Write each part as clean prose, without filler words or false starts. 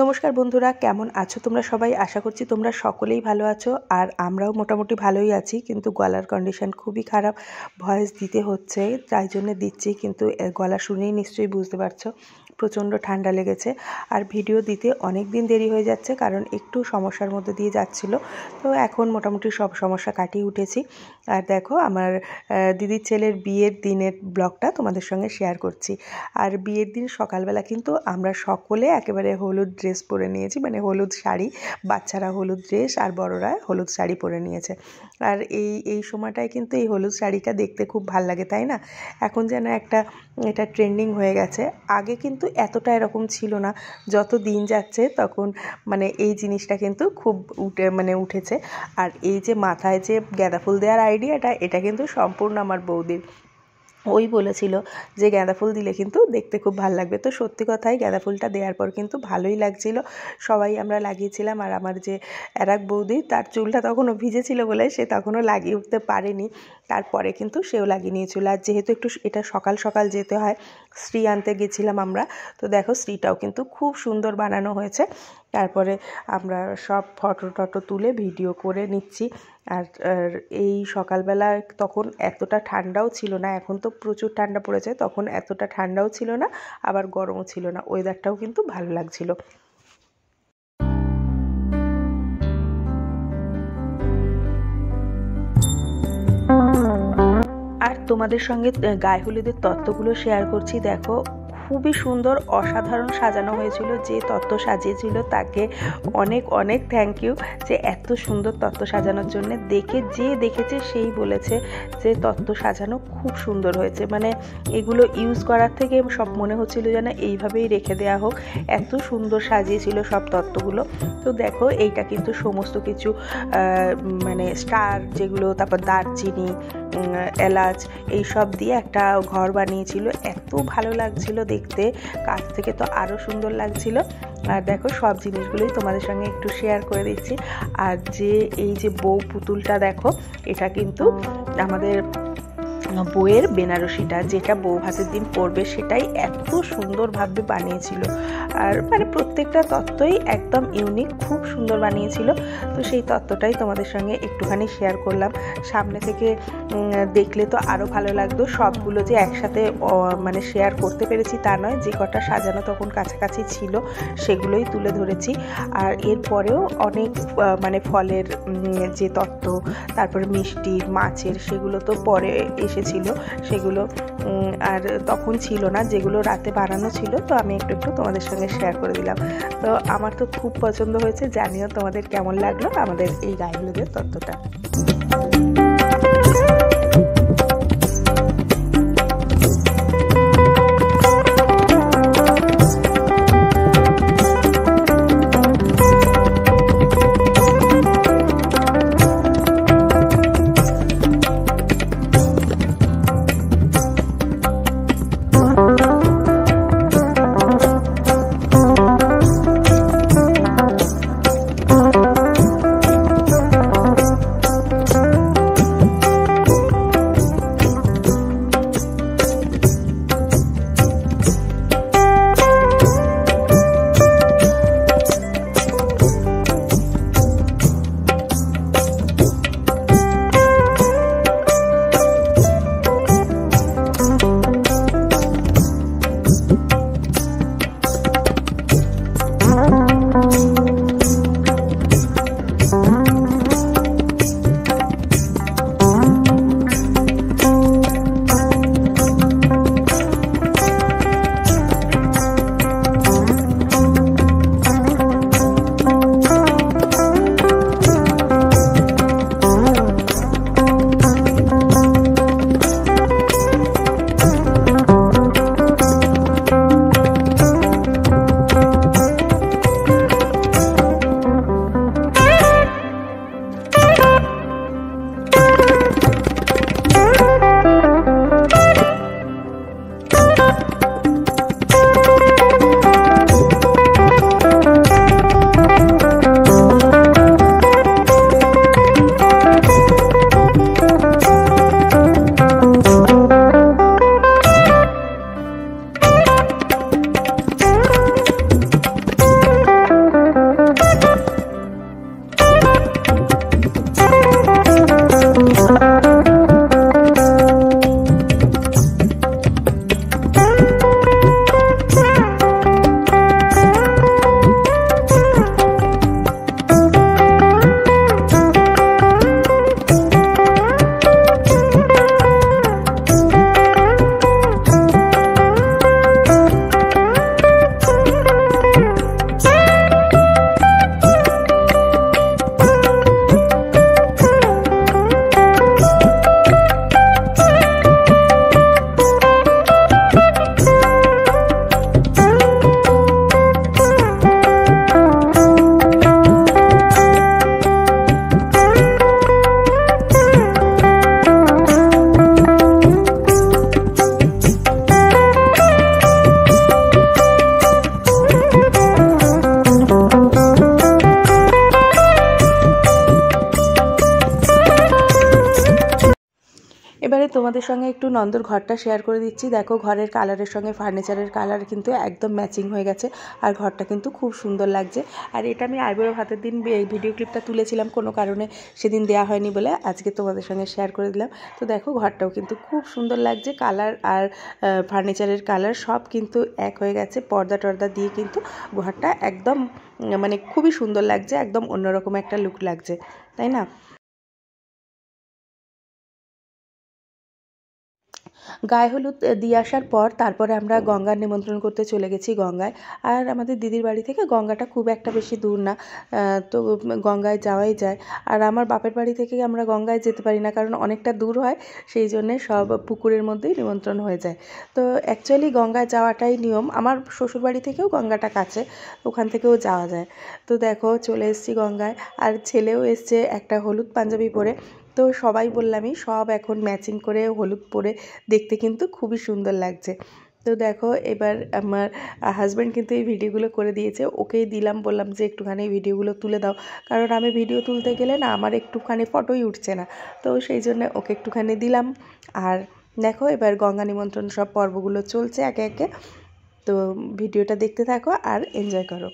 নমস্কার বন্ধুরা, কেমন আছো তোমরা সবাই? আশা করছি তোমরা সকলেই ভালো আছো। আর আমরাও মোটামুটি ভালোই আছি, কিন্তু গলার কন্ডিশন খুবই খারাপ। ভয়েস দিতে হচ্ছে, তাই জন্য দিচ্ছি, কিন্তু গলা শুনেই নিশ্চয়ই বুঝতে পারছো প্রচণ্ড ঠান্ডা লেগেছে। আর ভিডিও দিতে অনেক দিন দেরি হয়ে যাচ্ছে, কারণ একটু সমস্যার মধ্যে দিয়ে যাচ্ছিলো। তো এখন মোটামুটি সব সমস্যা কাটিয়ে উঠেছি। আর দেখো, আমার দিদির ছেলের বিয়ের দিনের ব্লগটা তোমাদের সঙ্গে শেয়ার করছি। আর বিয়ের দিন সকালবেলা কিন্তু আমরা সকলে একেবারে হলুদ ড্রেস পরে নিয়েছি, মানে হলুদ শাড়ি। বাচ্চারা হলুদ ড্রেস আর বড়রা হলুদ শাড়ি পরে নিয়েছে। আর এই সময়টায় কিন্তু এই হলুদ শাড়িটা দেখতে খুব ভাল লাগে, তাই না? এখন যেন এটা ট্রেন্ডিং হয়ে গেছে। আগে কিন্তু এতটা এরকম ছিল না। যত দিন যাচ্ছে তখন মানে এই জিনিসটা কিন্তু খুব উঠেছে। আর এই যে মাথায় যে গাঁদা ফুল দেওয়ার আইডিয়াটা, এটা কিন্তু সম্পূর্ণ আমার বৌদির। ওই বলেছিল যে গাঁদা ফুল দিলে কিন্তু দেখতে খুব ভালো লাগবে। তো সত্যি কথাই গাঁদা ফুলটা দেওয়ার পর কিন্তু ভালোই লাগছিল। সবাই আমরা লাগিয়েছিলাম। আর আমার যে আরেক বৌদি, তার চুলটা তখনও ভিজেছিল বলে সে তখনও লাগিয়ে উঠতে পারেনি। তারপরে কিন্তু সেও লাগিয়ে নিয়েছিল। আর যেহেতু একটু এটা সকাল সকাল যেতে হয়, শ্রী আনতে গেছিলাম আমরা। তো দেখো, শ্রীটাও কিন্তু খুব সুন্দর বানানো হয়েছে। তারপরে আমরা সব ফটো তুলে ভিডিও করে নিচ্ছি। আর এই সকালবেলা তখন এতটা ঠান্ডাও ছিল না। এখন তো প্রচুর ঠান্ডা পড়েছে, তখন এতটা ঠান্ডাও ছিল না, আবার গরমও ছিল না। ওয়েদারটাও কিন্তু ভালো লাগছিল। আর তোমাদের সঙ্গে গায়ে হলুদের তত্ত্বগুলো শেয়ার করছি। দেখো, খুবই সুন্দর, অসাধারণ সাজানো হয়েছিল। যে তত্ত্ব সাজিয়েছিল তাকে অনেক অনেক থ্যাংক ইউ, যে এত সুন্দর তত্ত্ব সাজানোর জন্য। যে দেখেছে সেই বলেছে যে তত্ত্ব সাজানো খুব সুন্দর হয়েছে। মানে এগুলো ইউজ করার থেকে সব মনে হচ্ছিল যেন এইভাবেই রেখে দেওয়া হোক, এত সুন্দর সাজিয়েছিল সব তত্ত্বগুলো। তো দেখো, এইটা কিন্তু সমস্ত কিছু মানে স্টার যেগুলো, তারপর দারচিনি, এলাচ, এইসব দিয়ে একটা ঘর বানিয়েছিল। এত ভালো লাগছিল দেখতে, কাছ থেকে তো আরও সুন্দর লাগছিল। আর দেখো, সব জিনিসগুলোই তোমাদের সঙ্গে একটু শেয়ার করে দিচ্ছি। আর এই যে বউ পুতুলটা দেখো, এটা কিন্তু আমাদের বউয়ের বেনারসিটা, যেটা বউ ভাতের দিন পরবে, সেটাই এত সুন্দরভাবে বানিয়েছিল। আর মানে প্রত্যেকটা তত্ত্বই একদম ইউনিক, খুব সুন্দর বানিয়েছিল। তো সেই তত্ত্বটাই তোমাদের সঙ্গে একটুখানি শেয়ার করলাম। সামনে থেকে দেখলে তো আরও ভালো লাগতো। সবগুলো যে একসাথে মানে শেয়ার করতে পেরেছি তা নয়, যে কটা সাজানো তখন কাছাকাছি ছিল সেগুলোই তুলে ধরেছি। আর এরপরেও অনেক মানে ফলের যে তত্ত্ব, তারপরে মিষ্টি, মাছের, সেগুলো তো পরে এসেছিল সেগুলো। আর তখন ছিল না, যেগুলো রাতে বানানো ছিল। তো আমি একটু তোমাদের সঙ্গে শেয়ার করে দিলাম। তো আমার তো খুব পছন্দ হয়েছে। জানিও তোমাদের কেমন লাগলো আমাদের এই গায়ে হলুদের তত্ত্বটা। এবারে তোমাদের সঙ্গে একটু নন্দর ঘরটা শেয়ার করে দিচ্ছি। দেখো ঘরের কালারের সঙ্গে ফার্নিচারের কালার কিন্তু একদম ম্যাচিং হয়ে গেছে, আর ঘরটা কিন্তু খুব সুন্দর লাগছে। আর এটা আমি আইবুড়ো ভাতের দিন এই ভিডিও ক্লিপটা তুলেছিলাম, কোনো কারণে সেদিন দেওয়া হয়নি বলে আজকে তোমাদের সঙ্গে শেয়ার করে দিলাম। তো দেখো ঘরটাও কিন্তু খুব সুন্দর লাগছে, কালার আর ফার্নিচারের কালার সব কিন্তু এক হয়ে গেছে। পর্দা টর্দা দিয়ে কিন্তু ঘরটা একদম মানে খুবই সুন্দর লাগছে, একদম অন্যরকম একটা লুক লাগছে, তাই না? গায়ে হলুদ দিয়ে আসার পর তারপরে আমরা গঙ্গার নিমন্ত্রণ করতে চলে গেছি গঙ্গায়। আর আমাদের দিদির বাড়ি থেকে গঙ্গাটা খুব একটা বেশি দূর না, তো গঙ্গায় যাওয়াই যায়। আর আমার বাপের বাড়ি থেকে আমরা গঙ্গায় যেতে পারি না, কারণ অনেকটা দূর হয়, সেই জন্যে সব পুকুরের মধ্যেই নিমন্ত্রণ হয়ে যায়। তো অ্যাকচুয়ালি গঙ্গায় যাওয়াটাই নিয়ম। আমার শ্বশুরবাড়ি থেকেও গঙ্গাটা কাছে, ওখান থেকেও যাওয়া যায়। তো দেখো চলে এসেছি গঙ্গায়, আর ছেলেও এসছে একটা হলুদ পাঞ্জাবি পরে। তো সবাই বললামই, সব এখন ম্যাচিং করে হলুদ পরে দেখতে কিন্তু খুবই সুন্দর লাগছে। তো দেখো এবার আমার হাজব্যান্ড কিন্তু এই ভিডিওগুলো করে দিয়েছে, ওকেই দিলাম, বললাম যে একটুখানি ভিডিওগুলো তুলে দাও, কারণ আমি ভিডিও তুলতে গেলে না আমার একটুখানি ফটোই উঠছে না, তো সেই জন্য ওকে একটুখানি দিলাম। আর দেখো এবার গঙ্গা নিমন্ত্রণ সব পর্বগুলো চলছে একে একে, তো ভিডিওটা দেখতে থাকো আর এনজয় করো।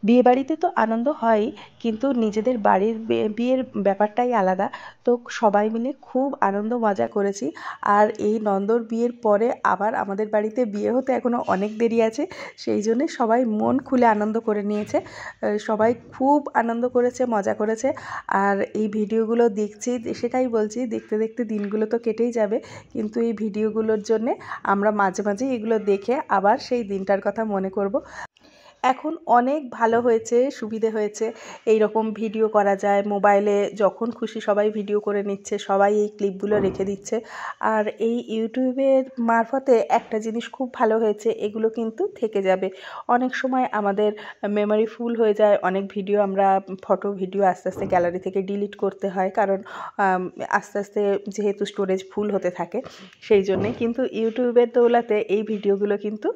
বিয়েবাড়িতে তো আনন্দ হয়ই, কিন্তু নিজেদের বাড়ির বিয়ের ব্যাপারটাই আলাদা। তো সবাই মিলে খুব আনন্দ মজা করেছি। আর এই নন্দর বিয়ের পরে আবার আমাদের বাড়িতে বিয়ে হতে এখনও অনেক দেরি আছে, সেই জন্যে সবাই মন খুলে আনন্দ করে নিয়েছে। সবাই খুব আনন্দ করেছে, মজা করেছে। আর এই ভিডিওগুলো দেখছি, সেটাই বলছি, দেখতে দেখতে দিনগুলো তো কেটেই যাবে, কিন্তু এই ভিডিওগুলোর জন্যে আমরা মাঝে মাঝে এগুলো দেখে আবার সেই দিনটার কথা মনে করব। এখন অনেক ভালো হয়েছে, সুবিধে হয়েছে, এই রকম ভিডিও করা যায় মোবাইলে, যখন খুশি সবাই ভিডিও করে নিচ্ছে, সবাই এই ক্লিপগুলো রেখে দিচ্ছে। আর এই ইউটিউবের মারফতে একটা জিনিস খুব ভালো হয়েছে, এগুলো কিন্তু থেকে যাবে। অনেক সময় আমাদের মেমোরি ফুল হয়ে যায়, অনেক ভিডিও আমরা ফটো ভিডিও আস্তে আস্তে গ্যালারি থেকে ডিলিট করতে হয়, কারণ আস্তে আস্তে যেহেতু স্টোরেজ ফুল হতে থাকে, সেই জন্যে। কিন্তু ইউটিউবের দৌলতে এই ভিডিওগুলো কিন্তু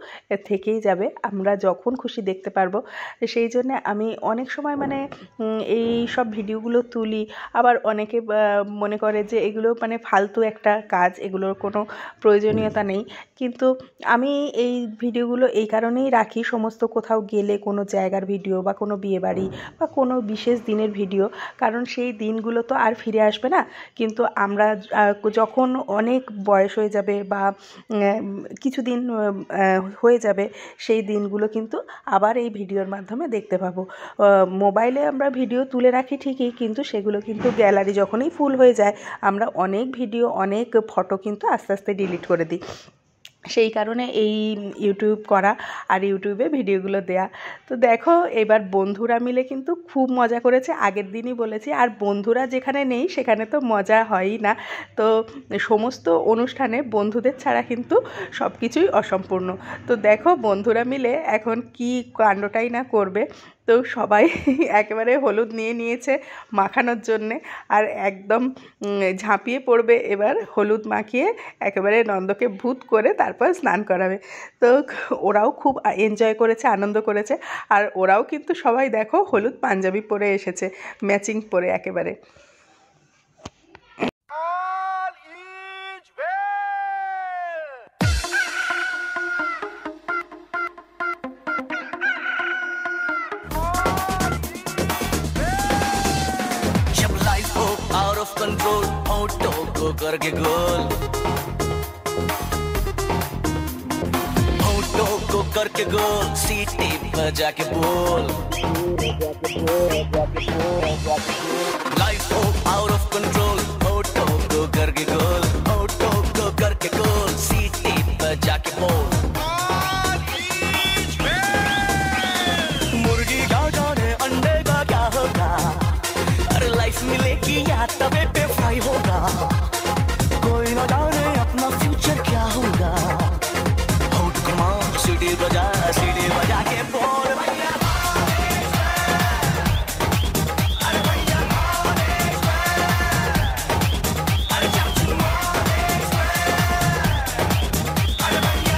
থেকেই যাবে, আমরা যখন খুশি দেখতে পারবো। সেই জন্য আমি অনেক সময় মানে এই সব ভিডিওগুলো তুলি। আবার অনেকে মনে করে যে এগুলো মানে ফালতু একটা কাজ, এগুলোর কোনো প্রয়োজনীয়তা নেই, কিন্তু আমি এই ভিডিওগুলো এই কারণেই রাখি, সমস্ত কোথাও গেলে কোনো জায়গার ভিডিও বা কোনো বিয়েবাড়ি বা কোনো বিশেষ দিনের ভিডিও, কারণ সেই দিনগুলো তো আর ফিরে আসবে না। কিন্তু আমরা যখন অনেক বয়স হয়ে যাবে বা কিছুদিন হয়ে যাবে, সেই দিনগুলো কিন্তু আবার এই ভিডিওর মাধ্যমে দেখতে পাবো। মোবাইলে আমরা ভিডিও তুলে রাখি ঠিকই, কিন্তু সেগুলো কিন্তু গ্যালারি যখনই ফুল হয়ে যায়, আমরা অনেক ভিডিও, অনেক ফটো কিন্তু আস্তে আস্তে ডিলিট করে দিই। সেই কারণে এই ইউটিউব করা আর ইউটিউবে ভিডিওগুলো দেয়া। তো দেখো, এবার বন্ধুরা মিলে কিন্তু খুব মজা করেছে, আগের দিনই বলেছি। আর বন্ধুরা যেখানে নেই সেখানে তো মজা হয়ই না। তো সমস্ত অনুষ্ঠানে বন্ধুদের ছাড়া কিন্তু সব কিছুই অসম্পূর্ণ। তো দেখো, বন্ধুরা মিলে এখন কি কাণ্ডটাই না করবে। তো সবাই একেবারে হলুদ নিয়ে নিয়েছে মাখানোর জন্যে, আর একদম ঝাঁপিয়ে পড়বে এবার হলুদ মাখিয়ে একেবারে নন্দকে ভূত করে তারপর স্নান করাবে। তো ওরাও খুব এনজয় করেছে, আনন্দ করেছে। আর ওরাও কিন্তু সবাই দেখো হলুদ পাঞ্জাবি পরে এসেছে, ম্যাচিং পরে একেবারে। कंट्रोल होठों को करके गोल, होठों को करके गोल, सीटी बजा के बोल, लाइफ हो आउट ऑफ कंट्रोल, होठों को करके गोल, होठों को करके गोल, सीटी बजा के बोल। मुर्गी का जाने अंडे का क्या होगा, अरे लाइफ मिलेगी या तवे पे फ्राई होगा, कोई ना जाने अपना फ्यूचर क्या होगा। होठ घुमा, सीटी बजा के बोल भैया, अरे भैया अरे चाचू, अरे भैया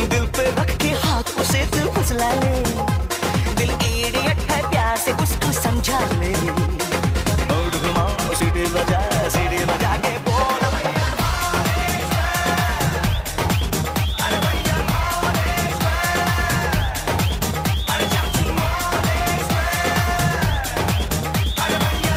दिल पे रख के हाथ उसे दिल फुसला ले, दिल इडियट है प्यार से उसको समझा ले। होठ घुमा, सीटी बजा के बोल भैया, अरे भैया अरे चाचू, अरे भैया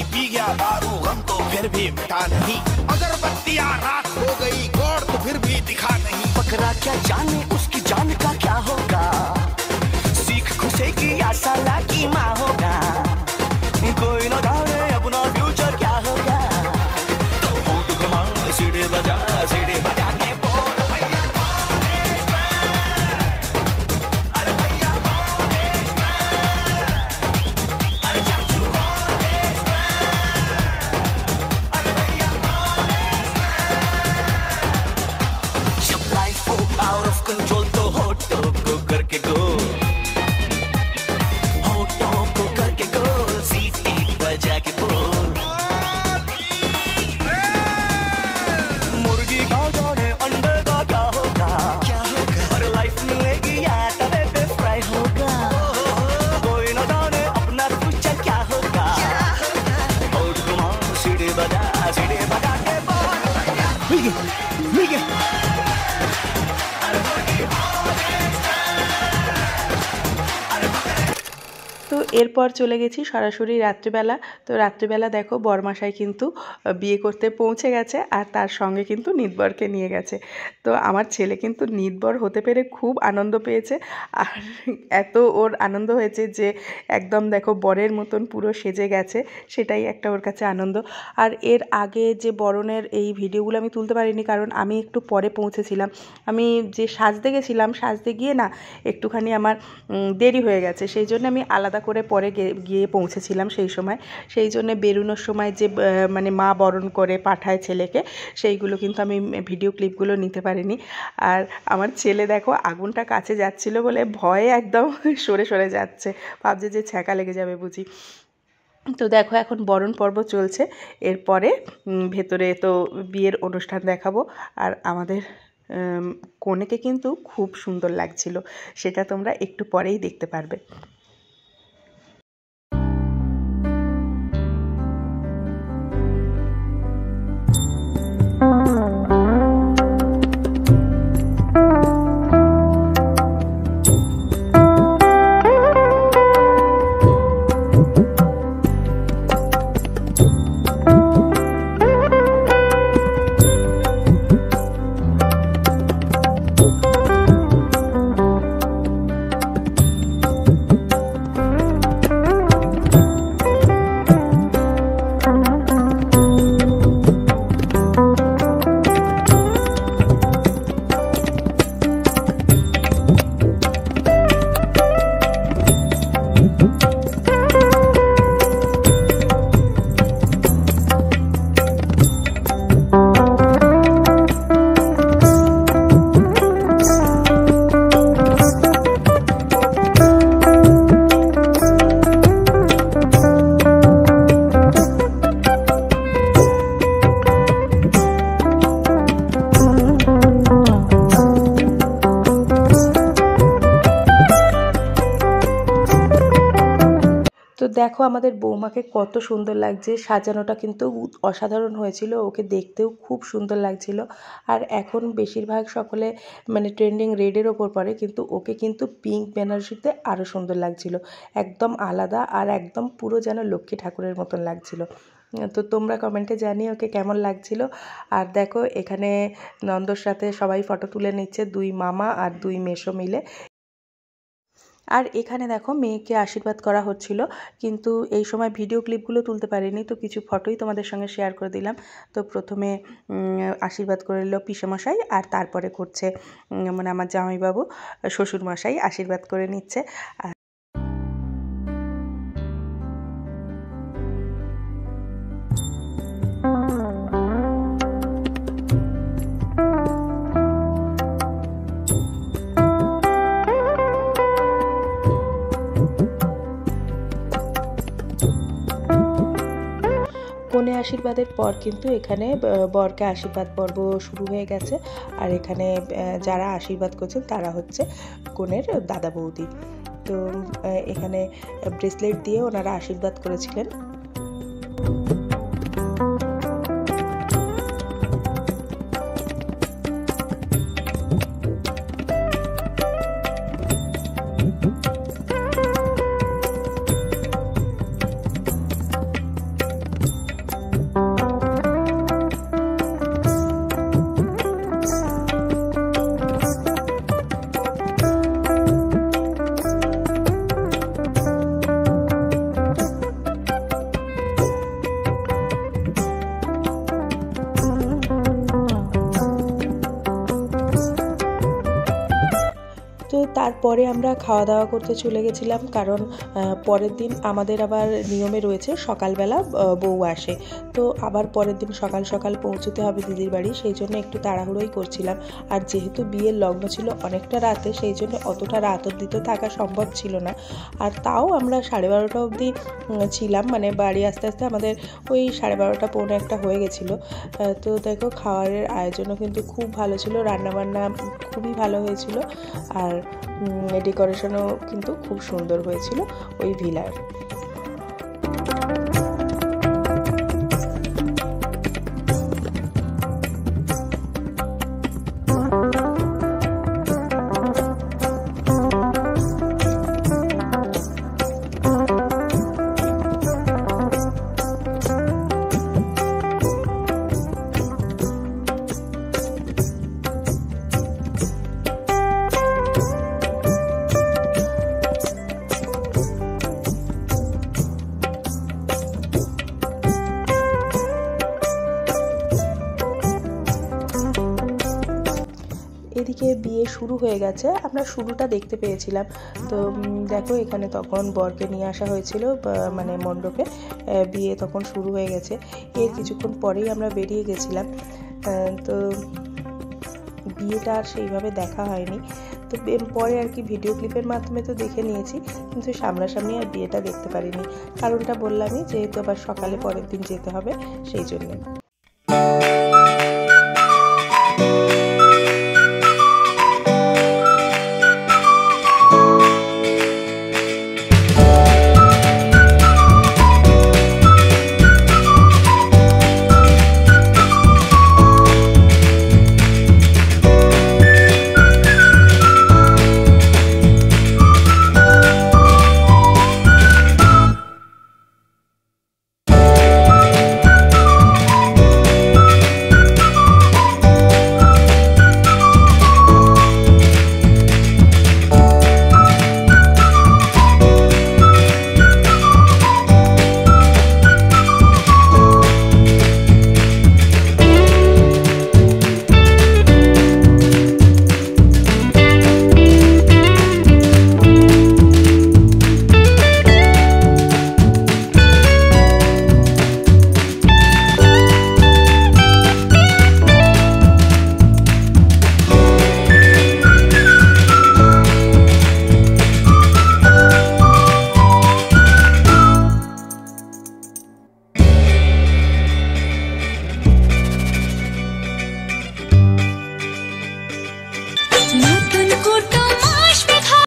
पी गया दारू, गम तो फिर भी मिटा नहीं, अगरबत्तियां रात हो गई, गौर तो फिर भी दिखा नहीं। बकरा क्या जाने उसकी जान का क्या होगा, सीख घुसेगी या साला की माँ होगा, कोई न जाने अपना फ्यूचर क्या होगा। तो होठ घुमा, सीढ़ी बजा के बोल भैया, अरे भैया अरे चाचू, out of control तो होठों मिल गया। তো এরপর চলে গেছি সরাসরি রাত্রিবেলা। তো রাত্রিবেলা দেখো বরমাশাই কিন্তু বিয়ে করতে পৌঁছে গেছে আর তার সঙ্গে কিন্তু নিতবরকে নিয়ে গেছে। তো আমার ছেলে কিন্তু নিতবর হতে পেরে খুব আনন্দ পেয়েছে আর এত ওর আনন্দ হয়েছে যে একদম দেখো বরের মতন পুরো সেজে গেছে, সেটাই একটা ওর কাছে আনন্দ। আর এর আগে যে বরণের এই ভিডিওগুলো আমি তুলতে পারিনি কারণ আমি একটু পরে পৌঁছেছিলাম। আমি যে সাজতে গেছিলাম, সাজতে গিয়ে না একটুখানি আমার দেরি হয়ে গেছে, সেই জন্য আমি আলাদা করে পরে গিয়ে পৌঁছেছিলাম। সেই জন্য বেরোনোর সময় যে মানে মা বরণ করে পাঠায় ছেলেকে, সেইগুলো কিন্তু আমি ভিডিও ক্লিপগুলো নিতে পারিনি। আর আমার ছেলে দেখো আগুনটা কাছে যাচ্ছিল বলে ভয়ে একদম সরে সরে যাচ্ছে, ভাবছে যে ছ্যাঁকা লেগে যাবে বুঝি। তো দেখো এখন বরণ পর্ব চলছে, এরপরে ভেতরে তো বিয়ের অনুষ্ঠান দেখাবো। আর আমাদের কনেকে কিন্তু খুব সুন্দর লাগছিল, সেটা তোমরা একটু পরেই দেখতে পারবে। তো দেখো আমাদের বৌমাকে কত সুন্দর লাগছে, সাজানোটা কিন্তু অসাধারণ হয়েছিল, ওকে দেখতেও খুব সুন্দর লাগছিল। আর এখন বেশিরভাগ সকলে মানে ট্রেন্ডিং রেডের ওপর পড়ে, কিন্তু ওকে কিন্তু পিঙ্ক বেনারসিতে আরও সুন্দর লাগছিল, একদম আলাদা আর একদম পুরো যেন লক্ষ্মী ঠাকুরের মতন লাগছিল। তো তোমরা কমেন্টে জানিয়ে ওকে কেমন লাগছিল। আর দেখো এখানে নন্দর সাথে সবাই ফটো তুলে নিচ্ছে, দুই মামা আর দুই মেসো মিলে। আর এখানে দেখো মেয়েকে আশীর্বাদ করা হচ্ছিল, কিন্তু এই সময় ভিডিও ক্লিপগুলো তুলতে পারিনি, তো কিছু ফটোই তোমাদের সঙ্গে শেয়ার করে দিলাম। তো প্রথমে আশীর্বাদ করে নিল পিসেমশাই, আর তারপরে করছে মানে আমার জামাইবাবু শ্বশুরমশাই আশীর্বাদ করে নিচ্ছে। কনে আশীর্বাদের পর কিন্তু এখানে বরকে আশীর্বাদ পর্ব শুরু হয়ে গেছে। আর এখানে যারা আশীর্বাদ করছেন তারা হচ্ছে কনের দাদা বৌদি। তো এখানে ব্রেসলেট দিয়ে ওনারা আশীর্বাদ করেছিলেন। তো তারপরে আমরা খাওয়া দাওয়া করতে চলে গেছিলাম, কারণ পরের দিন আমাদের আবার নিয়মে রয়েছে সকালবেলা বউ আসে, তো আবার পরের দিন সকাল সকাল পৌঁছতে হবে দিদির বাড়ি, সেই জন্য একটু তাড়াহুড়োই করছিলাম। আর যেহেতু বিয়ের লগ্ন ছিল অনেকটা রাতে, সেই জন্য অতটা রাত অবধি তো থাকা সম্ভব ছিল না। আর তাও আমরা 12:30 অবধি ছিলাম, মানে বাড়ি আস্তে আস্তে আমাদের ওই 12:30 পৌনে 1 হয়ে গেছিলো। তো দেখো খাওয়ারের আয়োজনও কিন্তু খুব ভালো ছিল, রান্নাবান্না খুবই ভালো হয়েছিল, আর ডেকোরেশনও কিন্তু খুব সুন্দর হয়েছিল ওই ভিলার। এদিকে বিয়ে শুরু হয়ে গেছে, আমরা শুরুটা দেখতে পেয়েছিলাম। তো দেখো এখানে তখন বরকে নিয়ে আসা হয়েছিল মানে মণ্ডপে, বিয়ে তখন শুরু হয়ে গেছে। এর কিছুক্ষণ পরেই আমরা বেরিয়ে গেছিলাম। তো বিয়েটা আর সেইভাবে দেখা হয়নি, তো পরে আর কি ভিডিও ক্লিপের মাধ্যমে তো দেখে নিয়েছি, কিন্তু সামনাসামনি আর বিয়েটা দেখতে পারিনি। কারণটা বললামই, যেহেতু আবার সকালে পরের দিন যেতে হবে সেই জন্যে।